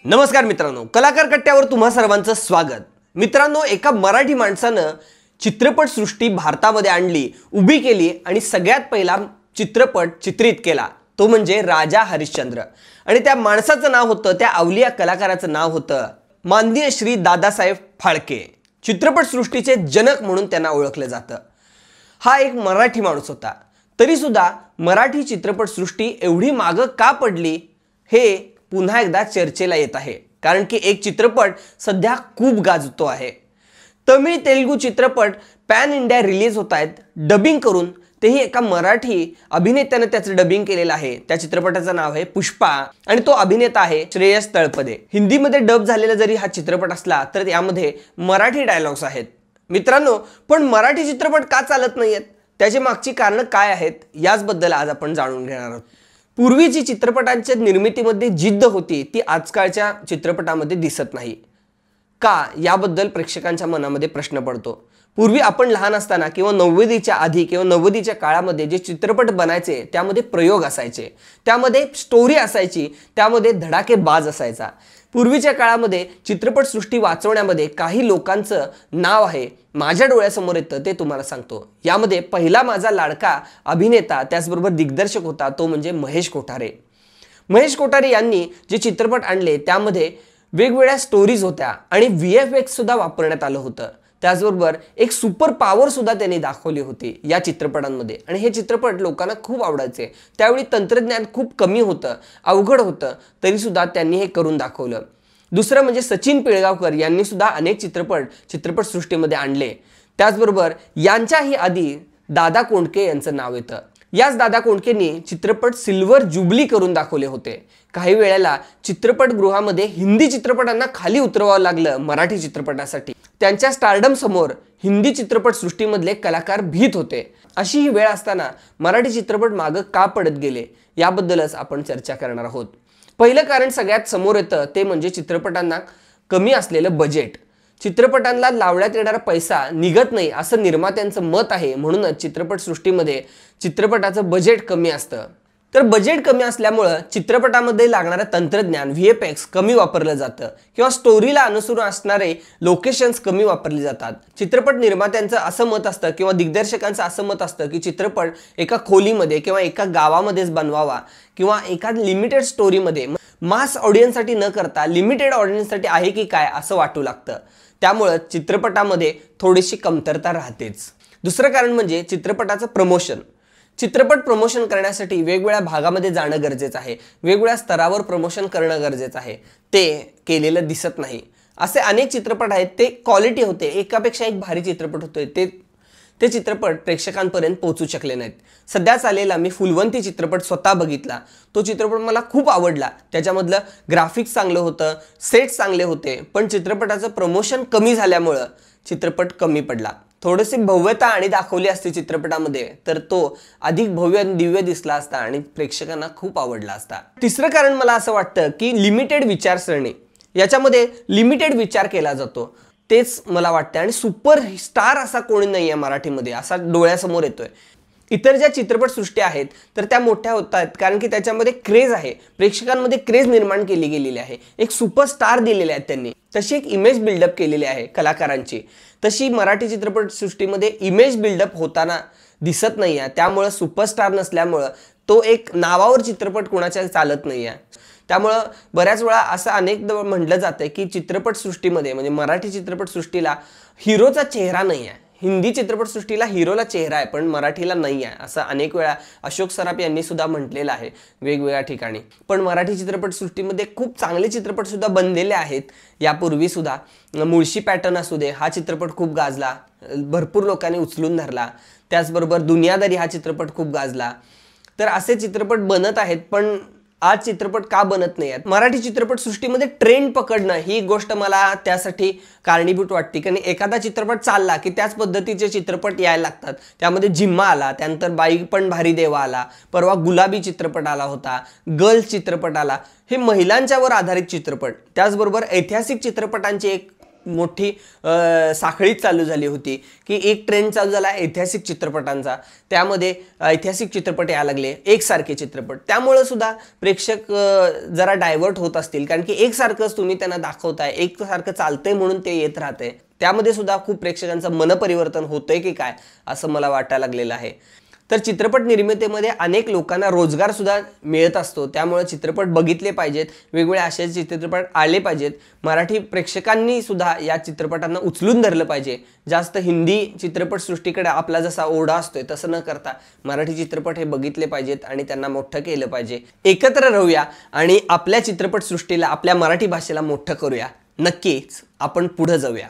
नमस्कार मित्रांनो, कलाकार कट्ट्यावर तुम्हा सर्वांचं स्वागत। मित्रांनो, एका मराठी माणसानं चित्रपट सृष्टी भारतामध्ये आणली, उभी केली आणि सगळ्यात पहिला चित्रपट चित्रित केला तो म्हणजे राजा हरिश्चंद्र। आणि त्या माणसाचं नाव होतं, त्या अवलिया कलाकाराचं नाव होतं माननीय श्री दादासाहेब फाळके। चित्रपट सृष्टीचे जनक म्हणून त्यांना ओळखलं जातं। हा एक मराठी माणूस होता, तरी सुद्धा मराठी चित्रपट सृष्टी एवढी मागे का पडली हे पुन्हा एकदा चर्चेला येत आहे। कारण की एक चित्रपट सध्या खूप गाजतो आहे। तमिळ तेलुगू चित्रपट पॅन इंडिया रिलीज होत आहेत डबिंग करून, तेही एका मराठी अभिनेत्याने त्याचं डबिंग केलेलं आहे। त्या चित्रपटाचं नाव आहे पुष्पा आणि तो अभिनेता आहे श्रेयस तळपदे। हिंदीमध्ये डब झालेला जरी हा चित्रपट असला तर यामध्ये मराठी डायलॉग्स आहेत। मित्रांनो, पण मराठी चित्रपट का चालत नाहीयेत, त्याची मागची कारणं काय आहेत याचबद्दल आज आपण जाणून घेणार आहोत। पूर्वीची चित्रपटांच्या निर्मितीमध्ये जिद्द होती ती आजकालच्या चित्रपटामध्ये दिसत नाही का, याबद्दल प्रेक्षकांच्या मनामध्ये प्रश्न पडतो। पूर्वी आपण लहान असताना किंवा 90च्या आधी किंवा 90च्या काळामध्ये जे चित्रपट बनायचे त्यामध्ये प्रयोग असायचे, त्यामध्ये स्टोरी असायची, त्यामध्ये धडाकेबाज असायचा। पूर्वीच्या काळामध्ये चित्रपट सृष्टी वाचवण्यामध्ये काही लोकांचं नाव आहे, माझ्या डोळ्यासमोर येतं ते तुम्हाला सांगतो। यामध्ये पहिला माझा लाडका अभिनेता त्याचबरोबर दिग्दर्शक होता तो म्हणजे महेश कोठारे। महेश कोठारे यांनी जे चित्रपट आणले त्यामध्ये वेगवेगळ्या स्टोरीज होत्या आणि VFX सुद्धा वापरण्यात आलं होतं। त्याचबरोबर एक सुपर पॉवर सुद्धा त्यांनी दाखवली होती या चित्रपटांमध्ये आणि हे चित्रपट लोकांना खूप आवडायचे। त्यावेळी तंत्रज्ञान खूप कमी होतं, अवघड होतं, तरी सुद्धा त्यांनी हे करून दाखवलं। दुसरं म्हणजे सचिन पिळगावकर यांनी सुद्धा अनेक चित्रपट सृष्टीमध्ये आणले। त्याचबरोबर यांच्याही आधी दादा कोंडके यांचं नाव येतं। याच दादा कोंडकेंनी चित्रपट सिल्वर जुबली करून दाखवले होते। काही वेळेला चित्रपटगृहामध्ये हिंदी चित्रपटांना खाली उतरवावं लागलं मराठी चित्रपटासाठी। त्यांच्या स्टारडम समोर हिंदी चित्रपट सृष्टीमधले कलाकार भीत होते। अशी ही वेळ असताना मराठी चित्रपट मागे का पडत गेले याबद्दलच आपण चर्चा करणार आहोत। पहिलं कारण सगळ्यात समोर येतं ते म्हणजे चित्रपटांना कमी असलेलं बजेट। चित्रपटांना लावण्यात येणारा पैसा निघत नाही असं निर्मात्यांचं मत आहे, म्हणूनच चित्रपट सृष्टीमध्ये चित्रपटाचं बजेट कमी असतं। तर बजेट कमी असल्यामुळे चित्रपटामध्ये लागणारं तंत्रज्ञान VFX कमी वापरलं जातं किंवा स्टोरीला अनुसरून असणारे लोकेशन्स कमी वापरले जातात। चित्रपट निर्मात्यांचं असं मत असतं किंवा दिग्दर्शकांचं असं मत असतं की चित्रपट एका खोलीमध्ये किंवा एका गावामध्येच बनवावा किंवा एका लिमिटेड स्टोरीमध्ये, मास ऑडियन्ससाठी न करता लिमिटेड ऑडियन्ससाठी आहे की काय असं वाटू लागतं। त्यामुळे चित्रपटामध्ये थोडीशी कमतरता राहतेच। दुसरं कारण म्हणजे चित्रपटाचं प्रमोशन। चित्रपट प्रमोशन करण्यासाठी वेगवेगळ्या भागामध्ये जाणं गरजेचं आहे, वेगवेगळ्या स्तरावर प्रमोशन करणं गरजेचं आहे, ते केलेलं दिसत नाही। असे अनेक चित्रपट आहेत ते क्वालिटी होते, एकापेक्षा एक भारी चित्रपट होते, ते चित्रपट प्रेक्षकांपर्यंत पोहोचू शकले नाहीत। सध्याच आलेला मी फुलवंती चित्रपट स्वतः बघितला, तो चित्रपट मला खूप आवडला। त्याच्यामधलं ग्राफिक्स चांगलं होतं, सेट्स चांगले होते, पण चित्रपटाचं प्रमोशन कमी झाल्यामुळं चित्रपट कमी पडला। थोडीशी भव्यता आणि दाखवली असती चित्रपटामध्ये तर तो अधिक भव्य आणि दिव्य दिसला असता आणि प्रेक्षकांना खूप आवडला असता। तिसरं कारण मला असं वाटतं की लिमिटेड विचारसरणी, याच्यामध्ये लिमिटेड विचार केला जातो, तेच मला वाटतं। आणि सुपरस्टार असा कोणी नाही आहे मराठीमध्ये असा डोळ्यासमोर येतोय। इतर ज्या चित्रपट सृष्टी आहेत तर त्या मोठ्या होतात कारण की त्याच्यामध्ये क्रेज आहे, प्रेक्षकांमध्ये क्रेज निर्माण केली गेलेली आहे, एक सुपरस्टार दिलेले आहेत त्यांनी, तशी एक इमेज बिल्डअप केलेली आहे कलाकारांची। तशी मराठी चित्रपट सृष्टीमध्ये इमेज बिल्डअप होताना दिसत नाही आहे। त्यामुळे सुपरस्टार नसल्यामुळं तो एक नावावर चित्रपट कोणाच्या चालत नाही आहे। त्यामुळं बऱ्याच वेळा असं अनेकदा म्हटलं जातं की चित्रपट सृष्टीमध्ये म्हणजे मराठी चित्रपट सृष्टीला हिरोचा चेहरा नाही आहे। हिंदी चित्रपट सृष्टीला हिरोला चेहरा आहे पण मराठीला नाही आहे, असं अनेक वेळा अशोक सराफ यांनी सुद्धा म्हटलेलं आहे वेगवेगळ्या ठिकाणी। पण मराठी चित्रपट सृष्टीमध्ये खूप चांगले चित्रपट सुद्धा बनलेले आहेत यापूर्वी सुद्धा। मुळशी पॅटर्न असू दे, हा चित्रपट खूप गाजला, भरपूर लोकांनी उचलून धरला। त्याचबरोबर दुनियादारी हा चित्रपट खूप गाजला। तर असे चित्रपट बनत आहेत, पण आज चित्रपट का बनत नाही आहेत? मराठी चित्रपट सृष्टीमध्ये ट्रेंड पकडणं ही गोष्ट मला त्यासाठी कारणीभूत वाटते। कारण एखादा चित्रपट चालला की त्याच पद्धतीचे चित्रपट यायला लागतात। त्यामध्ये जिम्मा आला, त्यानंतर बाई पण भारी देवा आला, परवा गुलाबी चित्रपट आला होता, गर्ल्स चित्रपट आला, हे महिलांच्यावर आधारित चित्रपट। त्याचबरोबर ऐतिहासिक चित्रपटांची एक मोठी साखळीच चालू झाली होती की एक ट्रेंड चालू झाला ऐतिहासिक चित्रपटांचा, त्यामध्ये ऐतिहासिक चित्रपट यायला लागले, एकसारखे चित्रपट, त्यामुळे सुद्धा प्रेक्षक जरा डायव्हर्ट होत असतील, कारण की एकसारखंच तुम्ही त्यांना दाखवताय, एकसारखं चालतंय म्हणून ते येत राहते, त्यामध्ये सुद्धा खूप प्रेक्षकांचं मनपरिवर्तन होतंय की काय असं मला वाटायला लागलेलं आहे. तर चित्रपट निर्मितीमध्ये अनेक लोकांना रोजगार सुद्धा मिळत असतो, त्यामुळे चित्रपट बघितले पाहिजेत, वेगवेगळे असे चित्रपट आले पाहिजेत, मराठी प्रेक्षकांनी सुद्धा या चित्रपटांना उचलून धरलं पाहिजे. जास्त हिंदी चित्रपटसृष्टीकडे आपला जसा ओढा असतोय तसं न करता मराठी चित्रपट हे बघितले पाहिजेत आणि त्यांना मोठं केलं पाहिजे. एकत्र राहूया आणि आपल्या चित्रपटसृष्टीला, आपल्या मराठी भाषेला मोठं करूया. नक्कीच आपण पुढे जाऊया.